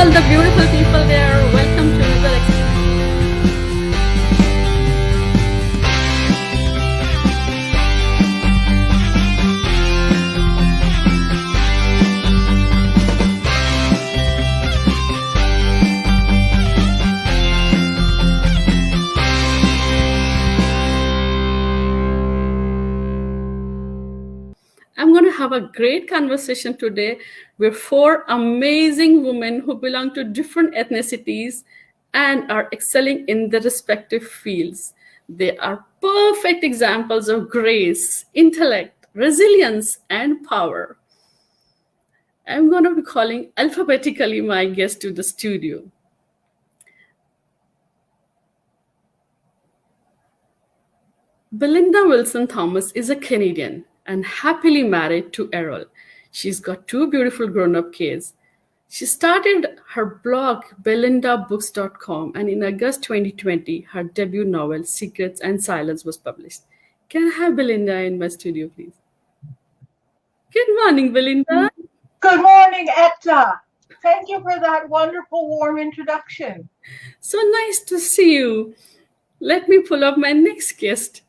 all the beautiful people there. Welcome to another I'm going to have a great conversation today with four amazing women who belong to different ethnicities and are excelling in their respective fields. They are perfect examples of grace, intellect, resilience, and power. I'm going to be calling alphabetically my guests to the studio. Belynda Wilson Thomas is a Canadian and happily married to Errol. She's got two beautiful grown up kids. She started her blog, belindabooks.com, and in August 2020, her debut novel, Secrets and Silence, was published. Can I have Belynda in my studio, please? Good morning, Belynda. Good morning, Ekta. Thank you for that wonderful, warm introduction. So nice to see you. Let me pull up my next guest.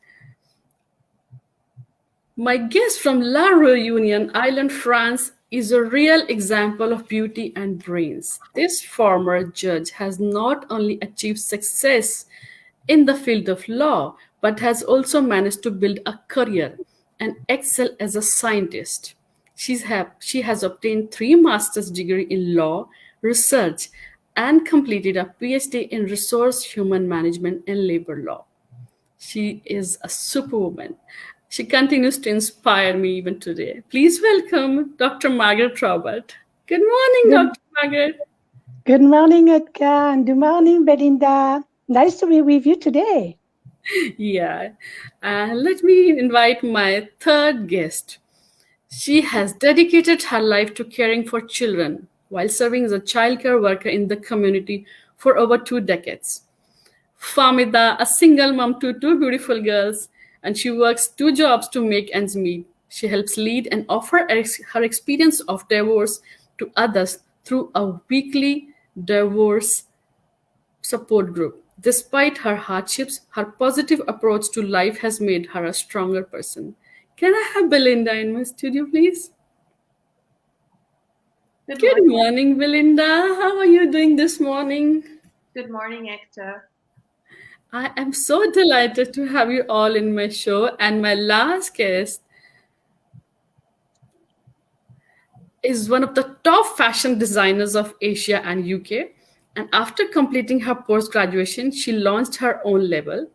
My guest from La Réunion Island, France, is a real example of beauty and brains. This former judge has not only achieved success in the field of law, but has also managed to build a career and excel as a scientist. She has obtained 3 master's degrees in law, research, and completed a PhD in resource human management and labor law. She is a superwoman. She continues to inspire me even today. Please welcome Dr. Margaret Robert. Good morning, Dr. Margaret. Good morning, Ekta, and good morning, Belynda. Nice to be with you today. Yeah. Let me invite my third guest. She has dedicated her life to caring for children while serving as a childcare worker in the community for over 2 decades. Fameeda, a single mom to 2 beautiful girls, and she works 2 jobs to make ends meet. She helps lead and offer her experience of divorce to others through a weekly divorce support group. Despite her hardships, her positive approach to life has made her a stronger person. Can I have Belynda in my studio, please? Good morning, Belynda. How are you doing this morning? Good morning, Ekta. I am so delighted to have you all in my show. And my last guest is one of the top fashion designers of Asia and UK. And after completing her post-graduation, she launched her own label.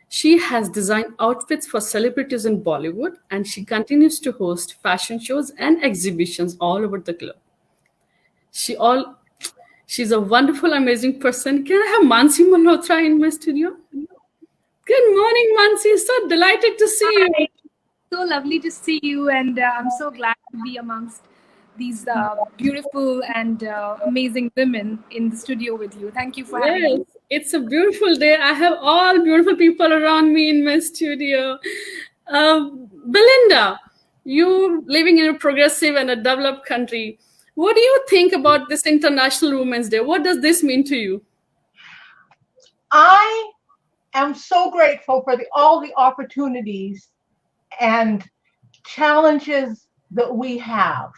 She has designed outfits for celebrities in Bollywood, and she continues to host fashion shows and exhibitions all over the globe. She's a wonderful, amazing person. Can I have Mansi Malhotra in my studio? Good morning, Mansi. So delighted to see you. Hi. So lovely to see you, and I'm so glad to be amongst these beautiful and amazing women in the studio with you. Thank you for having me. It's a beautiful day. I have all beautiful people around me in my studio. Belynda, you living in a progressive and a developed country. What do you think about this International Women's Day? What does this mean to you? I am so grateful for all the opportunities and challenges that we have.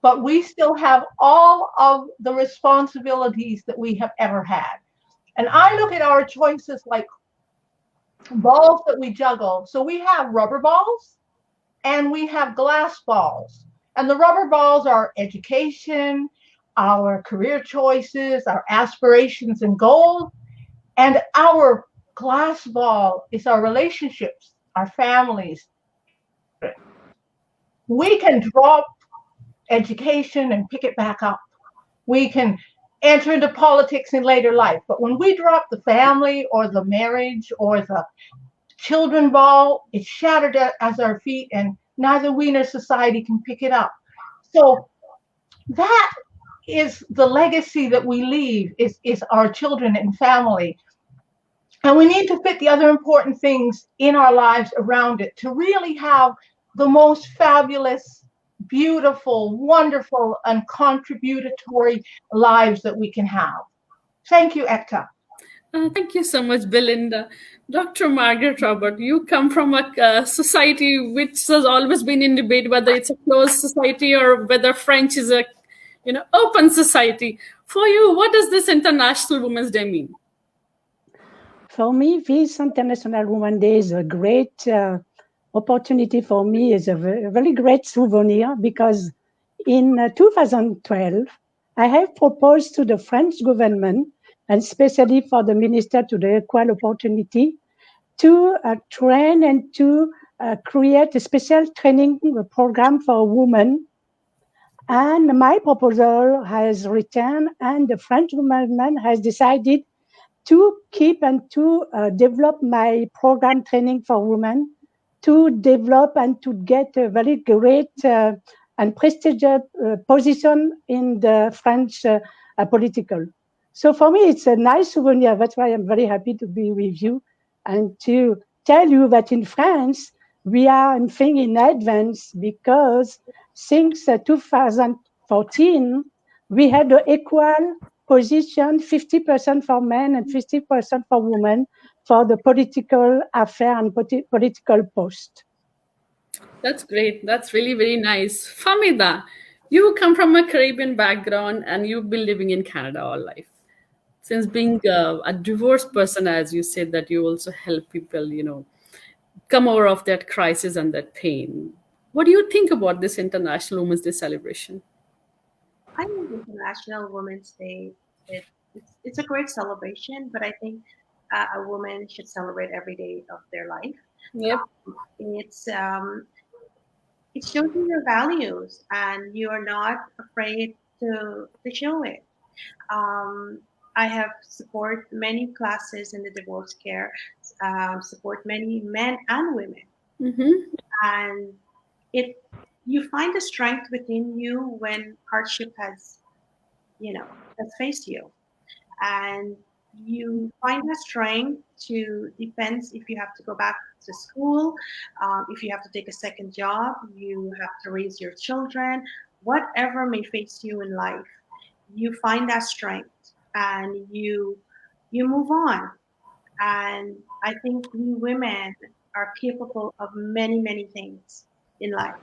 But we still have all of the responsibilities that we have ever had. And I look at our choices like balls that we juggle. So we have rubber balls and we have glass balls. And the rubber balls are education, our career choices, our aspirations and goals. And our glass ball is our relationships, our families. We can drop education and pick it back up. We can enter into politics in later life. But when we drop the family or the marriage or the children ball, it's shattered at our feet, and neither we nor society can pick it up. So that is the legacy that we leave, is our children and family. And we need to fit the other important things in our lives around it to really have the most fabulous beautiful, wonderful, and contributory lives that we can have. Thank you, Ekta. Thank you so much, Belinda. Dr. Margaret Robert, you come from a society which has always been in debate whether it's a closed society or whether French is a, open society. For you, what does this International Women's Day mean? For me, this International Women's Day is a great opportunity for me. It's a very great souvenir because in 2012, I have proposed to the French government, and especially for the Minister to the Equal Opportunity, to train and to create a special training program for women. And my proposal has returned, and the French government has decided to keep and to develop my program training for women, to develop and to get a very great and prestigious position in the French political. So for me, it's a nice souvenir. That's why I'm very happy to be with you and to tell you that in France, we are in advance because since 2014, we had the equal position, 50% for men and 50% for women for the political affair and political post. That's great. That's really very nice. Famida, you come from a Caribbean background and you've been living in Canada all life. Since being a divorced person, as you said, that you also help people, come over of that crisis and that pain. What do you think about this International Women's Day celebration? I think International Women's Day, it's a great celebration, but I think a woman should celebrate every day of their life. Yep. It's it shows you your values, and you are not afraid to show it. I have support many classes in the divorce care, support many men and women, Mm-hmm. and it you find the strength within you when hardship has faced you, and you find the strength to defend if you have to go back to school, if you have to take a second job, you have to raise your children, whatever may face you in life, you find that strength and you move on. And I think we women are capable of many, many things in life.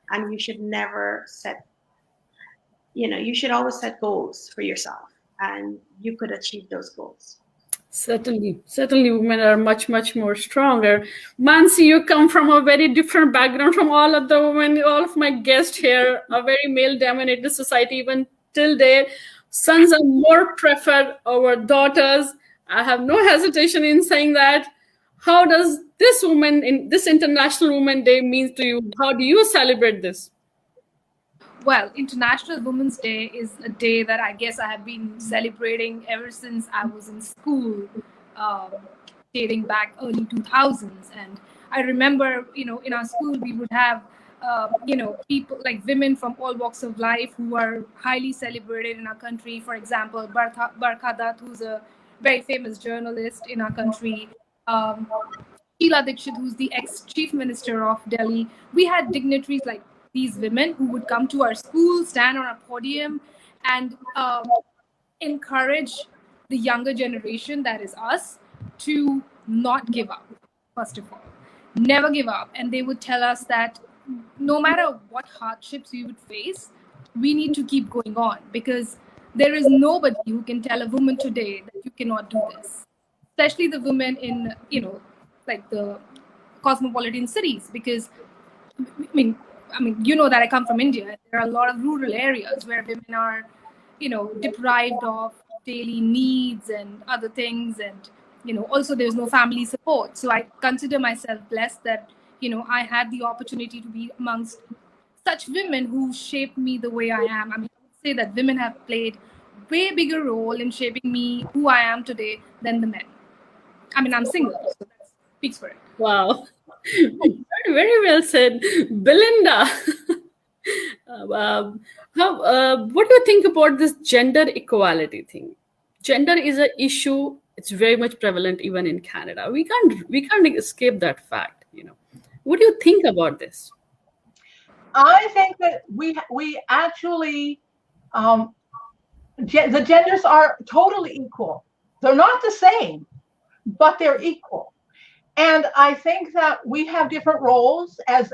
And you should never you should always set goals for yourself, and you could achieve those goals. Certainly, women are much, much more stronger. Mansi, you come from a very different background from all of the women, all of my guests here, a very male-dominated society. Even till date, sons are more preferred over daughters. I have no hesitation in saying that. How does this International Women's Day mean to you? How do you celebrate this? Well, International Women's Day is a day that I guess I have been celebrating ever since I was in school, um, dating back early 2000s. And I remember, in our school, we would have, people like women from all walks of life who are highly celebrated in our country. For example, Barkha Dutt, who's a very famous journalist in our country. Um, Sheila Dikshit, who's the ex-chief minister of Delhi. We had dignitaries like these women who would come to our school, stand on a podium, and encourage the younger generation, that is us, to not give up, first of all. Never give up. And they would tell us that no matter what hardships we would face, we need to keep going on, because there is nobody who can tell a woman today that you cannot do this, especially the women in, like the cosmopolitan cities, because I mean, that I come from India. There are a lot of rural areas where women are, deprived of daily needs and other things. And, also there's no family support. So I consider myself blessed that, I had the opportunity to be amongst such women who shaped me the way I am. I mean, I would say that women have played way bigger role in shaping me who I am today than the men. I mean, I'm single, so that speaks for it. Wow. Very well said. Belinda, what do you think about this gender equality thing? Gender is an issue. It's very much prevalent even in Canada. We can't escape that fact. What do you think about this? I think that we actually the genders are totally equal. They're not the same, but they're equal. And I think that we have different roles as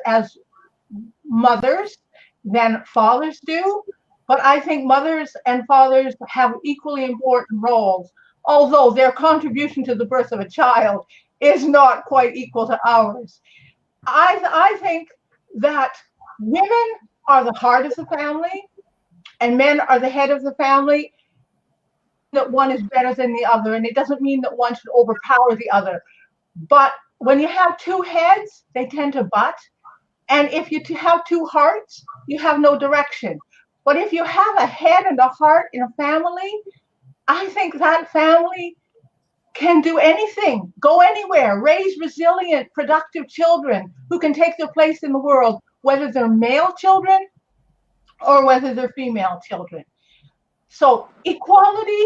mothers than fathers do. But I think mothers and fathers have equally important roles, although their contribution to the birth of a child is not quite equal to ours. I think that women are the heart of the family and men are the head of the family, that one is better than the other. And it doesn't mean that one should overpower the other. But when you have two heads, they tend to butt. And if you have two hearts, you have no direction. But if you have a head and a heart in a family, I think that family can do anything, go anywhere, raise resilient, productive children who can take their place in the world, whether they're male children or whether they're female children. So equality,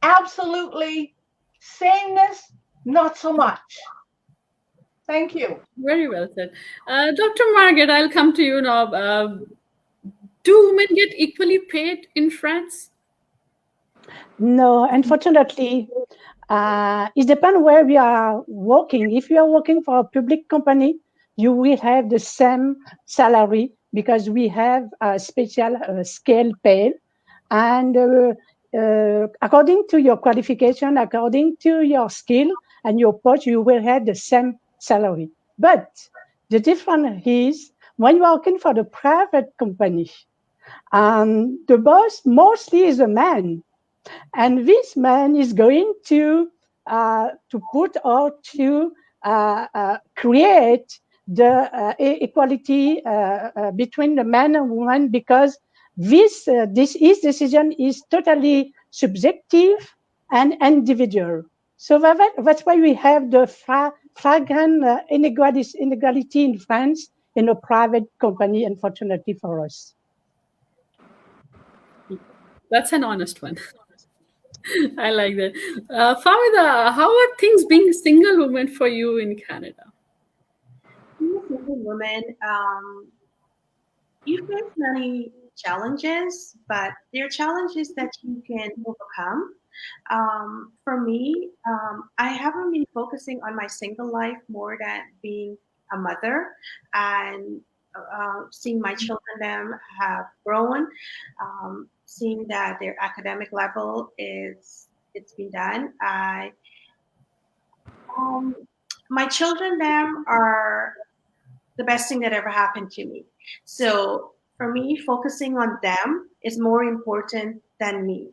absolutely. Sameness, not so much. Thank you. Very well said. Dr. Margaret, I'll come to you now. Do women get equally paid in France? No, unfortunately, it depends where we are working. If you are working for a public company, you will have the same salary because we have a special scale pay. And according to your qualification, according to your skill and your post, you will have the same salary. But the difference is when you are working for the private company, the boss mostly is a man. And this man is going to put or to create the equality between the man and woman, because this his decision is totally subjective and individual. So that's why we have the flagrant inequality in France in a private company, unfortunately for us. That's an honest one. I like that. Fameeda, how are things being a single woman for you in Canada? Being a single woman, you face many challenges, but there are challenges that you can overcome. For me, I haven't been focusing on my single life more than being a mother and seeing my children them have grown, seeing that their academic level it's been done. My children them are the best thing that ever happened to me. So for me, focusing on them is more important than me.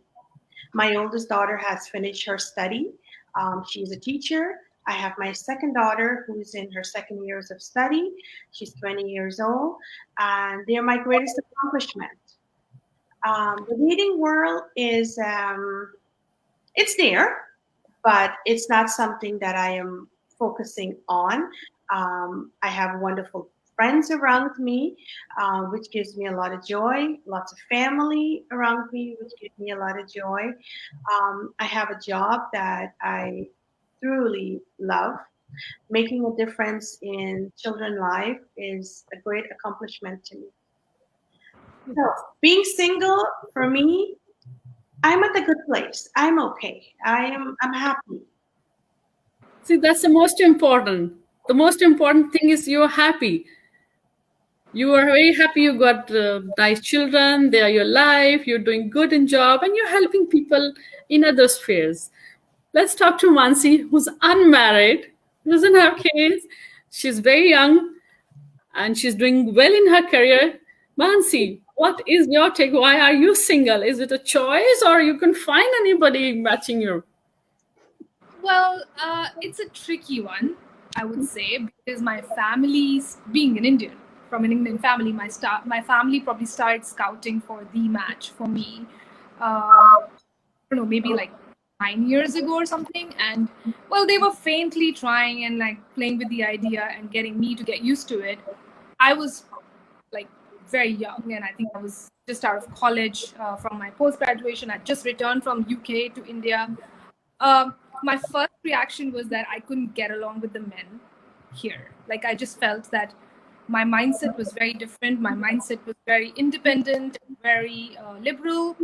My oldest daughter has finished her study. She's a teacher. I have my second daughter who's in her second years of study. She's 20 years old, and they're my greatest accomplishment. The dating world is it's there, but it's not something that I am focusing on. I have wonderful friends around me, which gives me a lot of joy, lots of family around me, which gives me a lot of joy. I have a job that I truly love. Making a difference in children's life is a great accomplishment to me. So being single for me, I'm at a good place. I'm okay. I'm happy. See, that's the most important. The most important thing is you're happy. You are very happy. You got nice children. They are your life. You're doing good in job, and you're helping people in other spheres. Let's talk to Mansi, who's unmarried, doesn't have kids. She's very young, and she's doing well in her career. Mansi, what is your take? Why are you single? Is it a choice, or you can find anybody matching you? Well, it's a tricky one, I would say, because my family's being an Indian, from an Indian family, my family probably started scouting for the match for me. I don't know, maybe like 9 years ago or something. And well, they were faintly trying and like playing with the idea and getting me to get used to it. I was like very young, and I think I was just out of college from my post-graduation. I just returned from UK to India. My first reaction was that I couldn't get along with the men here. Like I just felt that my mindset was very different. My mindset was very independent, very liberal.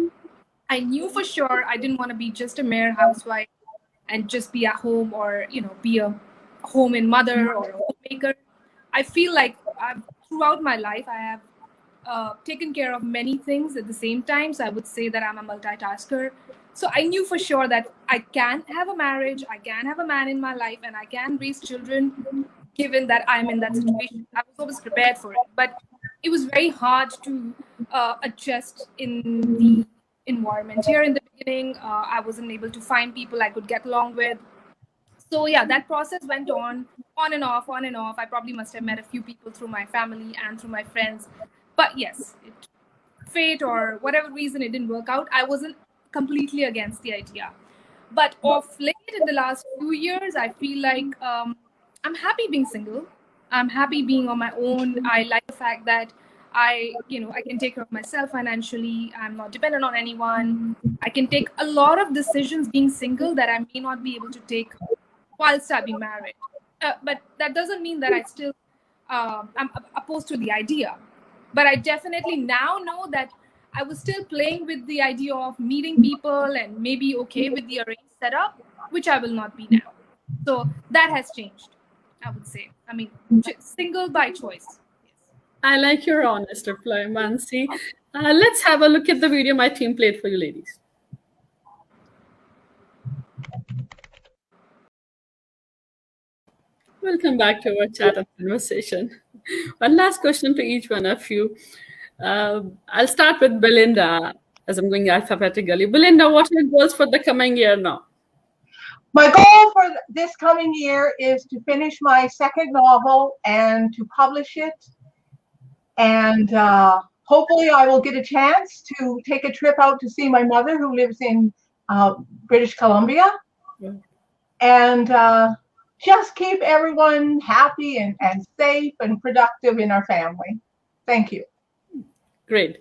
I knew for sure I didn't want to be just a mere housewife and just be at home, or be a home in mother or a homemaker. I feel like throughout my life I have taken care of many things at the same time. So I would say that I'm a multitasker. So I knew for sure that I can have a marriage, I can have a man in my life, and I can raise children given that I'm in that situation. I was always prepared for it. But it was very hard to adjust in the environment here in the beginning. I wasn't able to find people I could get along with. So yeah, that process went on and off, on and off. I probably must have met a few people through my family and through my friends. But yes, fate or whatever reason it didn't work out, I wasn't completely against the idea. But of late, in the last few years, I feel like I'm happy being single. I'm happy being on my own. I like the fact that I can take care of myself financially. I'm not dependent on anyone. I can take a lot of decisions being single that I may not be able to take whilst I've been married. But that doesn't mean that I'm opposed to the idea. But I definitely now know that I was still playing with the idea of meeting people and maybe okay with the arranged setup, which I will not be now. So that has changed, I would say. I mean, single by choice. Yes. I like your honest reply, Mansi. Let's have a look at the video my team played for you, ladies. Welcome back to our chat and conversation. One last question to each one of you. I'll start with Belynda, as I'm going alphabetically. Belynda, what are your goals for the coming year now? My goal for this coming year is to finish my second novel and to publish it. And hopefully I will get a chance to take a trip out to see my mother, who lives in British Columbia. Yeah. And just keep everyone happy and safe and productive in our family. Thank you. Great.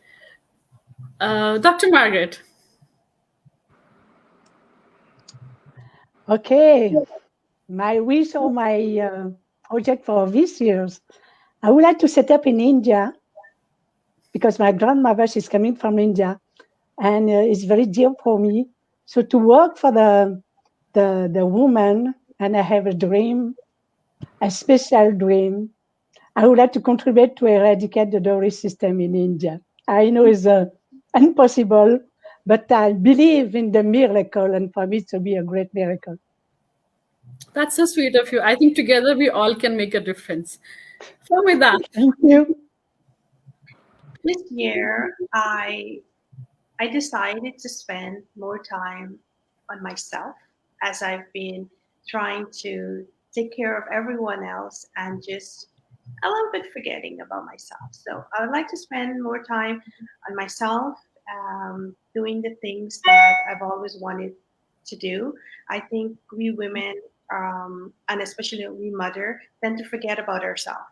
Dr. Margaret. Okay, my wish or my project for this year, I would like to set up in India because my grandmother, she's coming from India, and it's very dear for me. So to work for the woman, and I have a dream, a special dream. I would like to contribute to eradicate the dowry system in India. I know it's impossible, but I believe in the miracle, and for me to be a great miracle. That's so sweet of you. I think together we all can make a difference. Fameeda. Thank you. This year, I decided to spend more time on myself, as I've been trying to take care of everyone else and just a little bit forgetting about myself. So I would like to spend more time on myself, doing the things that I've always wanted to do. I think we women, and especially we mother, tend to forget about ourselves.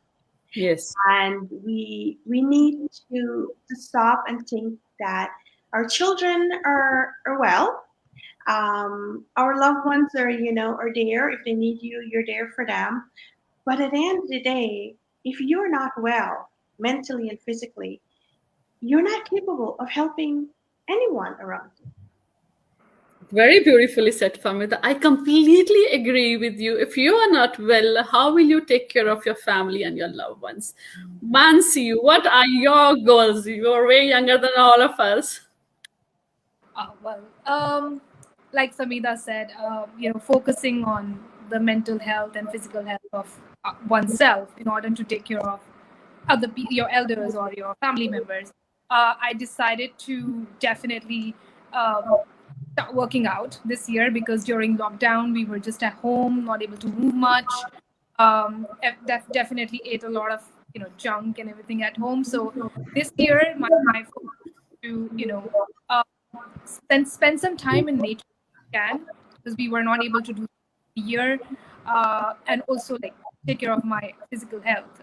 Yes. And we need to stop and think that our children are well. Our loved ones are there. If they need you, you're there for them. But at the end of the day, if you're not well mentally and physically, you're not capable of helping anyone around you. Very beautifully said, Fameeda. I completely agree with you. If you are not well, how will you take care of your family and your loved ones? Mansi, what are your goals? You're way younger than all of us. Like Fameeda said, focusing on the mental health and physical health of oneself in order to take care of your elders or your family members. I decided to definitely start working out this year, because during lockdown we were just at home, not able to move much. Definitely ate a lot of junk and everything at home. So this year my focus is to spend some time in nature because we were not able to do the year, and also like take care of my physical health.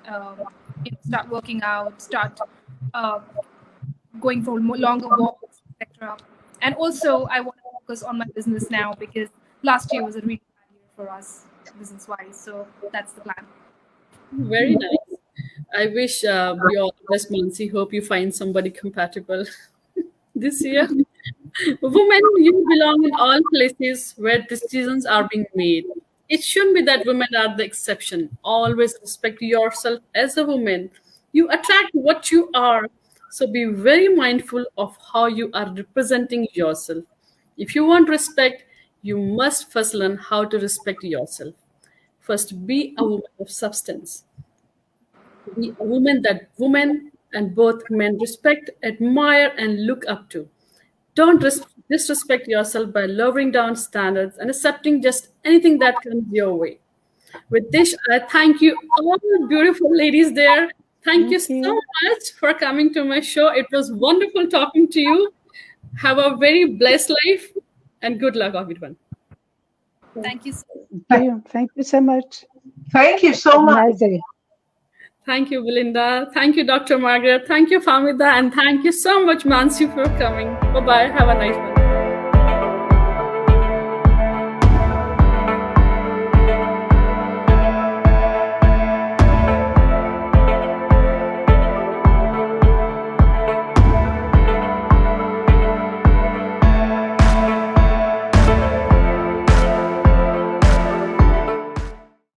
Start working out, start going for longer walks, etc. And also I want to focus on my business now, because last year was a really bad year for us business wise. So that's the plan. Very nice. I wish you all the best, Mansi. Hope you find somebody compatible this year. Women, you belong in all places where decisions are being made. It shouldn't be that women are the exception. Always respect yourself as a woman. You attract what you are. So be very mindful of how you are representing yourself. If you want respect, you must first learn how to respect yourself. First, be a woman of substance. Be a woman that women and both men respect, admire, and look up to. Don't disrespect yourself by lowering down standards and accepting just anything that comes your way. With this, I thank you, all the beautiful ladies there. Thank you Thank so you. much for coming to my show. It was wonderful talking to you. Have a very blessed life and good luck, everyone. Thank you so Thank you. Thank you so much. Thank you so Have a much. nice day. Thank you, Belynda. Thank you, Dr. Margaret. Thank you, Fameeda. And thank you so much, Mansi, for coming. Bye bye. Have a nice one.